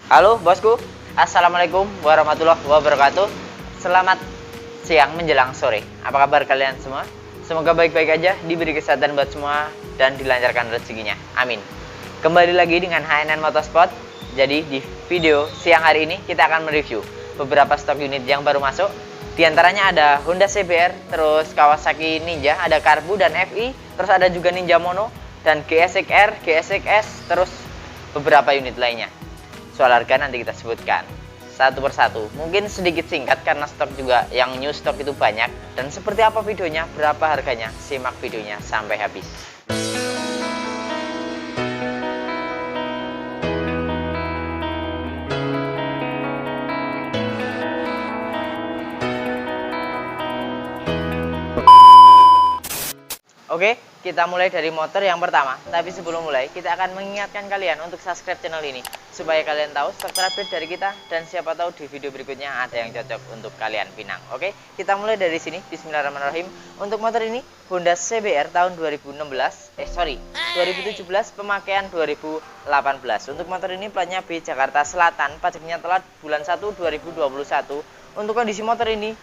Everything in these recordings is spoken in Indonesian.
Halo bosku, Assalamualaikum warahmatullahi wabarakatuh. Selamat siang menjelang sore. Apa kabar kalian semua? Semoga baik-baik aja, diberi kesehatan buat semua, dan dilancarkan rezekinya. Amin. Kembali lagi dengan HNN Motorsport. Jadi di video siang hari ini kita akan mereview beberapa stok unit yang baru masuk. Di antaranya ada Honda CBR, terus Kawasaki Ninja, ada Karbu dan FI, terus ada juga Ninja Mono dan GSX-R, GSX-S, terus beberapa unit lainnya. Soal harga nanti kita sebutkan satu persatu. Mungkin sedikit singkat karena stok juga yang new stock itu banyak. Dan seperti apa videonya, berapa harganya, simak videonya sampai habis. Oke, kita mulai dari motor yang pertama. Tapi sebelum mulai, kita akan mengingatkan kalian untuk subscribe channel ini supaya kalian tahu stok terupdate dari kita, dan siapa tahu di video berikutnya ada yang cocok untuk kalian pinang. Oke, kita mulai dari sini. Bismillahirrahmanirrahim. Untuk motor ini Honda CBR tahun 2017, pemakaian 2018. Untuk motor ini platnya B Jakarta Selatan, pajaknya telat bulan 1 2021. Untuk kondisi motor ini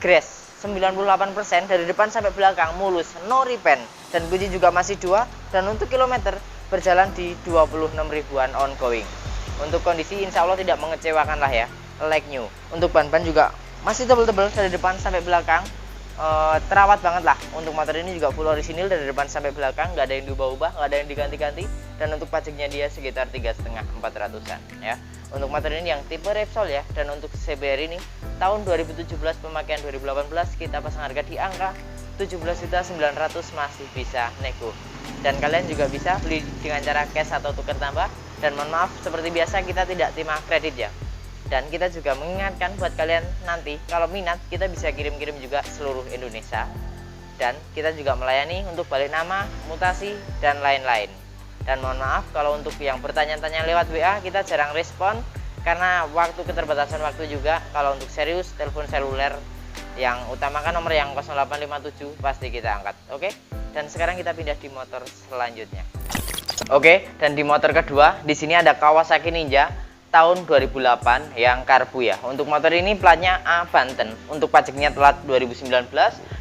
grass 98% dari depan sampai belakang mulus, no repaint, dan kunci juga masih 2. Dan untuk kilometer berjalan di 26 ribuan ongoing. Untuk kondisi insya Allah tidak mengecewakan lah ya, like new. Untuk ban-ban juga masih tebel-tebel dari depan sampai belakang, terawat banget lah. Untuk motor ini juga full orisinil dari depan sampai belakang, nggak ada yang diubah-ubah, nggak ada yang diganti-ganti. Dan untuk pajaknya dia sekitar 3,5–400an ya. Untuk motor ini yang tipe Repsol ya. Dan untuk CBR ini tahun 2017, pemakaian 2018, kita pasang harga di angka 17.900.000, masih bisa nego. Dan kalian juga bisa beli dengan cara cash atau tukar tambah. Dan mohon maaf, seperti biasa kita tidak terima kredit ya. Dan kita juga mengingatkan buat kalian nanti kalau minat kita bisa kirim-kirim juga seluruh Indonesia. Dan kita juga melayani untuk balik nama, mutasi, dan lain-lain. Dan mohon maaf kalau untuk yang bertanya-tanya lewat WA kita jarang respon karena keterbatasan waktu juga. Kalau untuk serius telepon seluler yang utamakan nomor yang 0857 pasti kita angkat. Oke? Dan sekarang kita pindah di motor selanjutnya. Oke, dan di motor kedua di sini ada Kawasaki Ninja tahun 2008 yang karbu ya. Untuk motor ini platnya A Banten. Untuk pajaknya telat 2019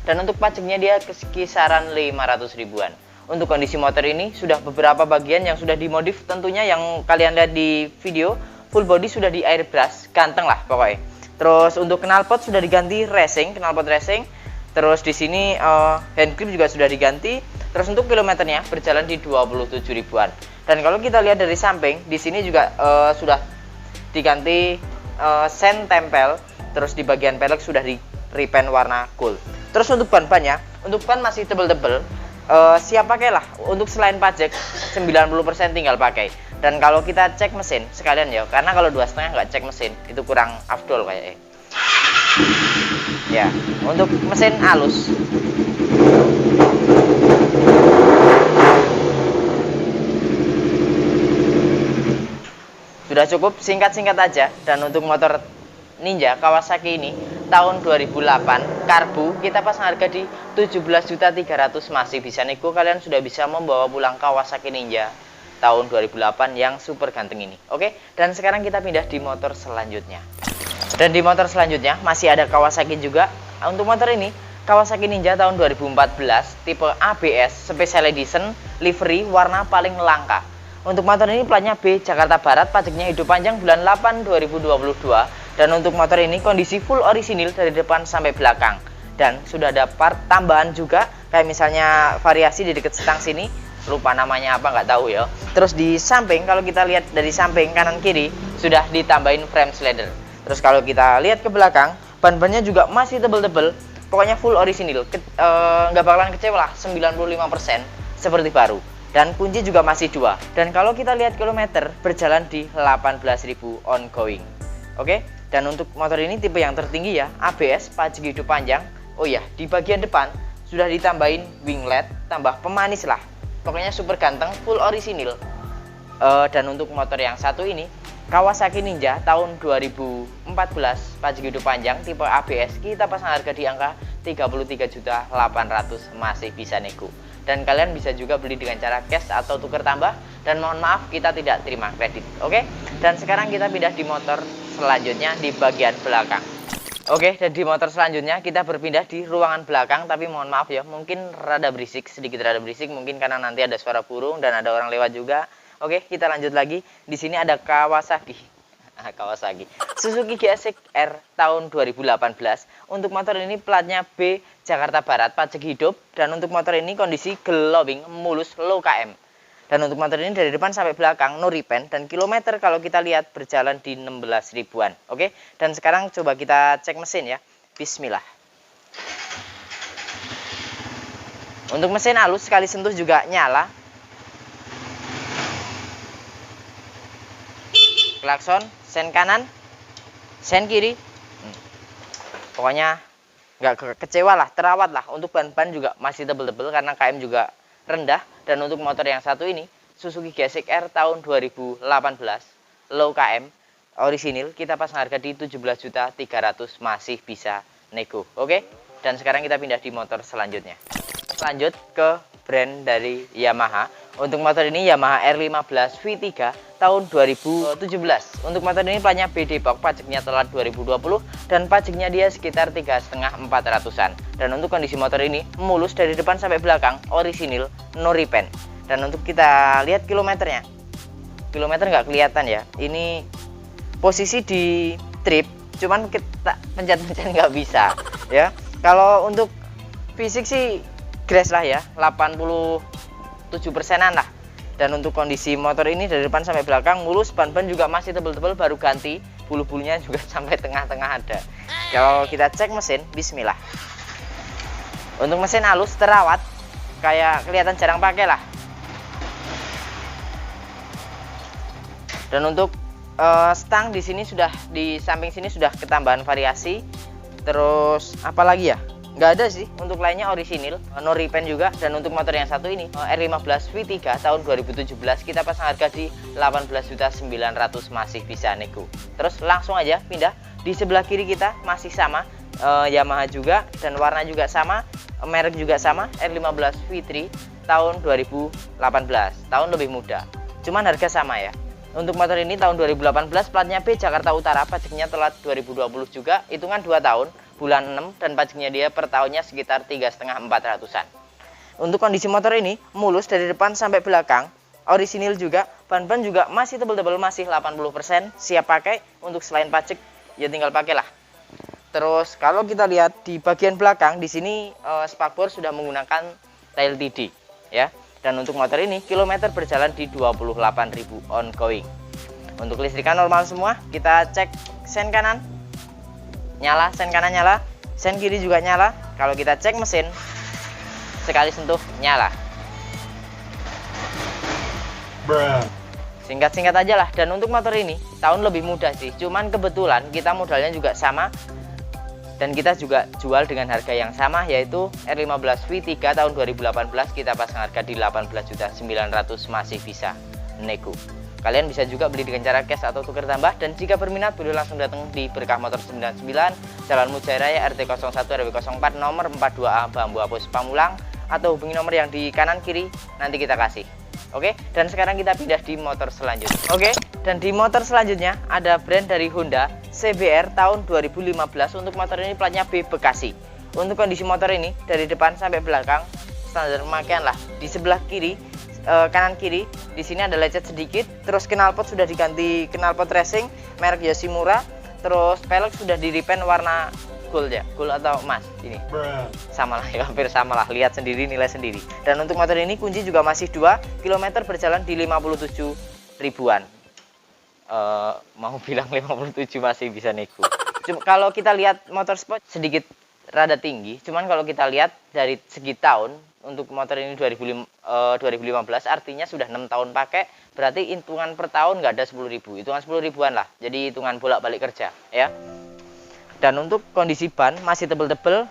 dan untuk pajaknya dia kisaran 500 ribuan. Untuk kondisi motor ini sudah beberapa bagian yang sudah dimodif, tentunya yang kalian lihat di video. Full body sudah di airbrush, ganteng lah pokoknya. Terus untuk knalpot sudah diganti racing, knalpot racing. Terus di sini hand grip juga sudah diganti. Terus untuk kilometernya berjalan di 27 ribuan. Dan kalau kita lihat dari samping, di sini juga sudah diganti sen tempel. Terus di bagian pelek sudah di repaint warna gold. Terus untuk ban-bannya, untuk ban masih tebel-tebel. Siap pakai lah. Untuk selain pajak 90% tinggal pakai. Dan kalau kita cek mesin sekalian ya, karena kalau 2,5 nggak cek mesin itu kurang afdol kayaknya ya. Untuk mesin halus sudah cukup, singkat-singkat aja. Dan untuk motor Ninja Kawasaki ini tahun 2008 karbu, kita pasang harga di 17.300.000, masih bisa nego. Kalian sudah bisa membawa pulang Kawasaki Ninja tahun 2008 yang super ganteng ini. Oke, dan sekarang kita pindah di motor selanjutnya. Dan di motor selanjutnya masih ada Kawasaki juga. Untuk motor ini Kawasaki Ninja tahun 2014 tipe ABS Special Edition livery warna paling langka. Untuk motor ini platnya B Jakarta Barat, pajaknya hidup panjang bulan 8 2022. Dan untuk motor ini kondisi full orisinil dari depan sampai belakang. Dan sudah ada part tambahan juga, kayak misalnya variasi di dekat stang sini, lupa namanya apa nggak tahu ya. Terus di samping, kalau kita lihat dari samping kanan kiri sudah ditambahin frame slider. Terus kalau kita lihat ke belakang, ban-bannya juga masih tebel-tebel. Pokoknya full orisinil, nggak bakalan kecewa lah, 95% seperti baru. Dan kunci juga masih 2. Dan kalau kita lihat kilometer berjalan di 18.000 ongoing. Oke? Dan untuk motor ini tipe yang tertinggi ya, ABS, pajak hidup panjang. Oh iya, di bagian depan sudah ditambahin winglet, tambah pemanis lah. Pokoknya super ganteng, full orisinil. Dan untuk motor yang satu ini Kawasaki Ninja tahun 2014, pajak hidup panjang, tipe ABS, kita pasang harga di angka 33.800.000, masih bisa nego. dan kalian bisa juga beli dengan cara cash atau tuker tambah, dan mohon maaf kita tidak terima kredit. Oke, dan sekarang kita pindah di motor selanjutnya di bagian belakang. Oke, dan di motor selanjutnya kita berpindah di ruangan belakang, tapi mohon maaf ya, mungkin rada berisik, sedikit rada berisik, mungkin karena nanti ada suara burung dan ada orang lewat juga. Oke, kita lanjut lagi. Di sini ada Kawasaki Suzuki GSX-R tahun 2018. Untuk motor ini platnya B Jakarta Barat, pajak hidup, dan untuk motor ini kondisi glowing, mulus, low KM. Dan untuk motor ini dari depan sampai belakang no repaint, dan kilometer kalau kita lihat berjalan di 16 ribuan. Oke, dan sekarang coba kita cek mesin ya. Bismillah. Untuk mesin halus, sekali sentuh juga nyala. Klakson, sen kanan, sen kiri. Pokoknya nggak kecewa lah, terawat lah. Untuk ban-ban juga masih tebel-tebel karena KM juga rendah. Dan untuk motor yang satu ini Suzuki GSX-R tahun 2018 low KM orisinil, kita pasang harga di 17.300.000, masih bisa nego. Oke, dan sekarang kita pindah di motor selanjutnya. Lanjut ke brand dari Yamaha. Untuk motor ini Yamaha R15 V3 tahun 2017. Untuk motor ini platnya B Depok, pajaknya telat 2020, dan pajaknya dia sekitar 3,5–400-an. Dan untuk kondisi motor ini mulus dari depan sampai belakang, orisinil, no repaint. Dan untuk kita lihat kilometernya, kilometer nggak kelihatan ya. Ini posisi di trip, cuman kita pencet-pencet nggak bisa ya. Kalau untuk fisik sih grass lah ya, 87%-an lah. Dan untuk kondisi motor ini dari depan sampai belakang mulus, ban-ban juga masih tebel-tebel, baru ganti, bulu-bulunya juga sampai tengah-tengah ada. Kalau kita cek mesin, bismillah. Untuk mesin halus, terawat, kayak kelihatan jarang pakai lah. Dan untuk stang di sini sudah, di samping sini sudah ketambahan variasi. Terus apa lagi ya? Nggak ada sih, untuk lainnya orisinil, no repaint juga. Dan untuk motor yang satu ini R15 V3 tahun 2017, kita pasang harga di 18.900.000, masih bisa nego. Terus langsung aja pindah di sebelah kiri kita, masih sama Yamaha juga, dan warna juga sama, merek juga sama, R15 V3 tahun 2018, tahun lebih muda, cuman harga sama ya. Untuk motor ini tahun 2018, platnya B Jakarta Utara, pajaknya telat 2020 juga, hitungan 2 tahun, bulan 6, dan pajaknya dia per tahunnya sekitar 3,5–400-an. Untuk kondisi motor ini mulus dari depan sampai belakang, orisinil juga, ban-ban juga masih tebel-tebel, masih 80%, siap pakai. Untuk selain pajak ya tinggal pakailah. Terus kalau kita lihat di bagian belakang di sini spakbor sudah menggunakan tail TD ya. Dan untuk motor ini kilometer berjalan di 28.000 ongoing. Untuk listrikan normal semua. Kita cek sen kanan nyala, sen kanan nyala, sen kiri juga nyala. Kalau kita cek mesin, sekali sentuh nyala. Singkat-singkat aja lah. Dan untuk motor ini tahun lebih muda sih, cuman kebetulan kita modalnya juga sama, dan kita juga jual dengan harga yang sama, yaitu R15 V3 tahun 2018, kita pasang harga di 18.900.000, masih bisa nego. Kalian bisa juga beli dengan cara cash atau tuker tambah, dan jika berminat boleh langsung datang di Berkah Motor 99, Jalan Mujairaya RT 01 RW 04 nomor 42A Bambu Apus Pamulang, atau hubungi nomor yang di kanan kiri nanti kita kasih. Oke, dan sekarang kita pindah di motor selanjutnya. Oke, dan di motor selanjutnya ada brand dari Honda CBR tahun 2015. Untuk motor ini platnya B Bekasi. Untuk kondisi motor ini dari depan sampai belakang standar pemakaian lah. Di sebelah kiri, kanan kiri, di sini ada lecet sedikit. Terus knalpot sudah diganti knalpot racing merek Yoshimura. Terus pelek sudah di repaint warna gold ya, gold atau emas ini. Sama lah, hampir sama lah, lihat sendiri, nilai sendiri. Dan untuk motor ini kunci juga masih 2, kilometer berjalan di 57 ribuan. Mau bilang 57 masih bisa nego. Cuma kalau kita lihat motor sport sedikit rada tinggi, cuman kalau kita lihat dari segi tahun, untuk motor ini 2015 artinya sudah 6 tahun pakai, berarti hitungan per tahun nggak ada 10.000, hitungan 10 ribuan lah, jadi hitungan bolak-balik kerja ya. Dan untuk kondisi ban masih tebel-tebel.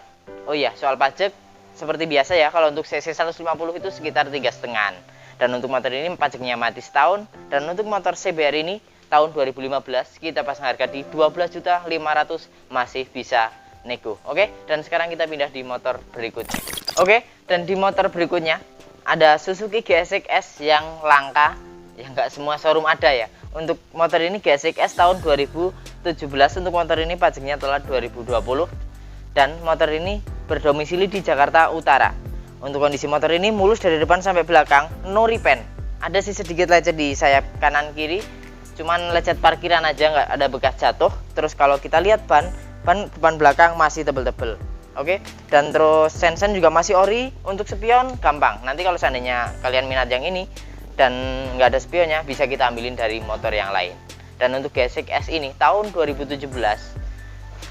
Oh iya, soal pajak seperti biasa ya, kalau untuk CC 150 itu sekitar 3,5. Dan untuk motor ini pajaknya mati setahun. Dan untuk motor CBR ini tahun 2015 kita pasang harga di 12.500.000, masih bisa nego. Oke, dan sekarang kita pindah di motor berikutnya. Oke, dan di motor berikutnya ada Suzuki GSX-S yang langka, yang nggak semua showroom ada ya. Untuk motor ini GSX-S tahun 2017, untuk motor ini pajaknya telah 2020, dan motor ini berdomisili di Jakarta Utara. Untuk kondisi motor ini mulus dari depan sampai belakang, no repaint. Ada sih sedikit lecet di sayap kanan kiri, cuman lecet parkiran aja, nggak ada bekas jatuh. Terus kalau kita lihat ban depan belakang masih tebel-tebel. Oke, dan terus sen juga masih ori. Untuk spion gampang. Nanti kalau seandainya kalian minat yang ini dan nggak ada spionnya, bisa kita ambilin dari motor yang lain. Dan untuk GSX-S ini tahun 2017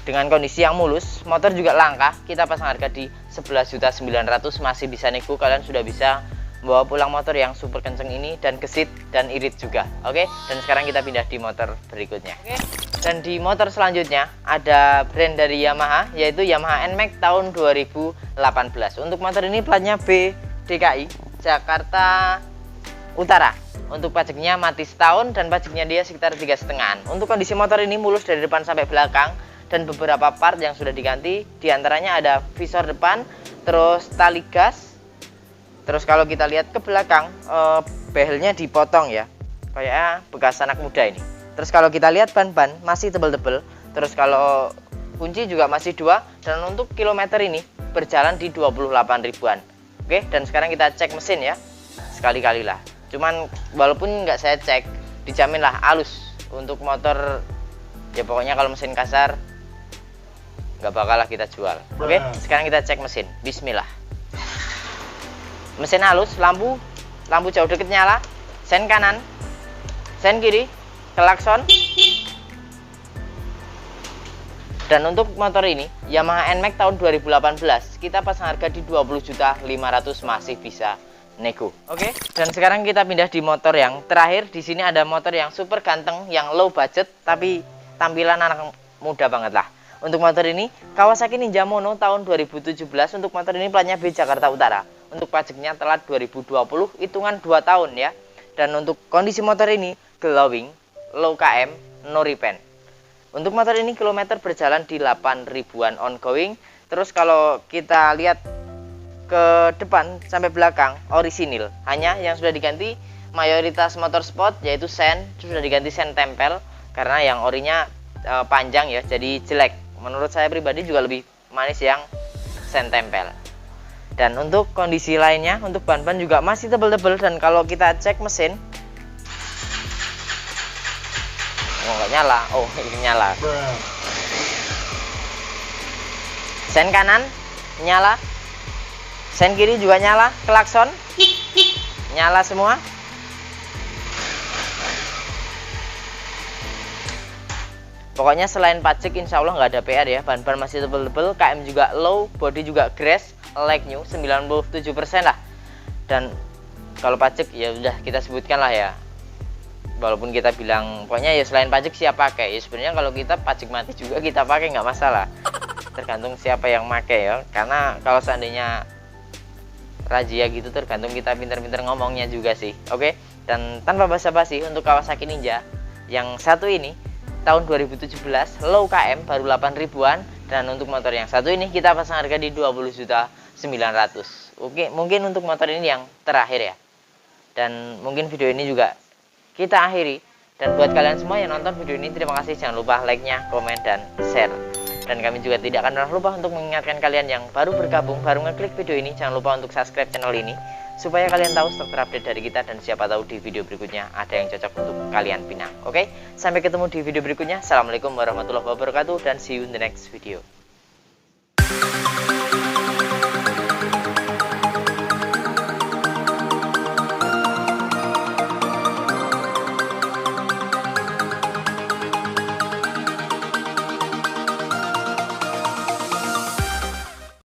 dengan kondisi yang mulus, motor juga langka, kita pasang harga di 11.900.000, masih bisa nego. Kalian sudah bisa bawa pulang motor yang super kenceng ini dan gesit dan irit juga. Oke, dan sekarang kita pindah di motor berikutnya. Oke, dan di motor selanjutnya ada brand dari Yamaha, yaitu Yamaha NMAX tahun 2018. Untuk motor ini platnya B DKI Jakarta Utara. Untuk pajaknya mati setahun dan pajaknya dia sekitar 3,5. Untuk kondisi motor ini mulus dari depan sampai belakang, dan beberapa part yang sudah diganti. Diantaranya ada visor depan, terus tali gas. Terus kalau kita lihat ke belakang, behelnya dipotong ya, kayak bekas anak muda ini. Terus kalau kita lihat ban masih tebel-tebel. Terus kalau kunci juga masih 2. Dan untuk kilometer ini berjalan di 28 ribuan. Oke, dan sekarang kita cek mesin ya, sekali-kali lah. Cuman walaupun nggak saya cek, dijamin lah halus. Untuk motor ya pokoknya kalau mesin kasar nggak bakal lah kita jual. Oke, sekarang kita cek mesin. Bismillah. Mesin halus, lampu jauh deket nyala, sen kanan, sen kiri, klakson. Dan untuk motor ini Yamaha NMAX tahun 2018, kita pasang harga di 20.500.000, masih bisa nego. Oke, dan sekarang kita pindah di motor yang terakhir. Di sini ada motor yang super ganteng, yang low budget tapi tampilan anak muda banget lah. Untuk motor ini Kawasaki Ninja Mono tahun 2017. Untuk motor ini platnya B Jakarta Utara. Untuk pajaknya telat 2020, hitungan 2 tahun ya. Dan untuk kondisi motor ini glowing, low KM, no repaint. Untuk motor ini kilometer berjalan di 8 ribuan ongoing. Terus kalau kita lihat ke depan sampai belakang orisinil, hanya yang sudah diganti mayoritas motorsport yaitu sen, sudah diganti sen tempel karena yang orinya panjang ya, jadi jelek. Menurut saya pribadi juga lebih manis yang sen tempel. Dan untuk kondisi lainnya, untuk ban juga masih tebel-tebel. Dan kalau kita cek mesin, nggak nyala. Oh, ini nyala. Sen kanan nyala, sen kiri juga nyala, klakson nyala semua. Pokoknya selain pajak insya Allah nggak ada PR ya. Ban masih tebel-tebel, KM juga low, body juga grass, like new 97% lah. Dan kalau pajak ya udah kita sebutkan lah ya. Walaupun kita bilang pokoknya ya selain pajak siapa pakai, ya sebenarnya kalau kita pajak mati juga kita pakai, nggak masalah. Tergantung siapa yang pakai ya. Karena kalau seandainya razia gitu tergantung kita pinter-pinter ngomongnya juga sih. Oke, dan tanpa basa-basi, untuk Kawasaki Ninja yang satu ini tahun 2017, low KM baru 8 ribuan. Dan untuk motor yang satu ini kita pasang harga di 20.900.000. Oke, mungkin untuk motor ini yang terakhir ya. Dan mungkin video ini juga kita akhiri. Dan buat kalian semua yang nonton video ini, terima kasih. Jangan lupa like-nya, komen, dan share. Dan kami juga tidak akan pernah lupa untuk mengingatkan kalian yang baru bergabung, baru ngeklik video ini, jangan lupa untuk subscribe channel ini supaya kalian tahu stok terupdate dari kita, dan siapa tahu di video berikutnya ada yang cocok untuk kalian pinang. Oke, sampai ketemu di video berikutnya. Assalamualaikum warahmatullahi wabarakatuh, dan see you in the next video.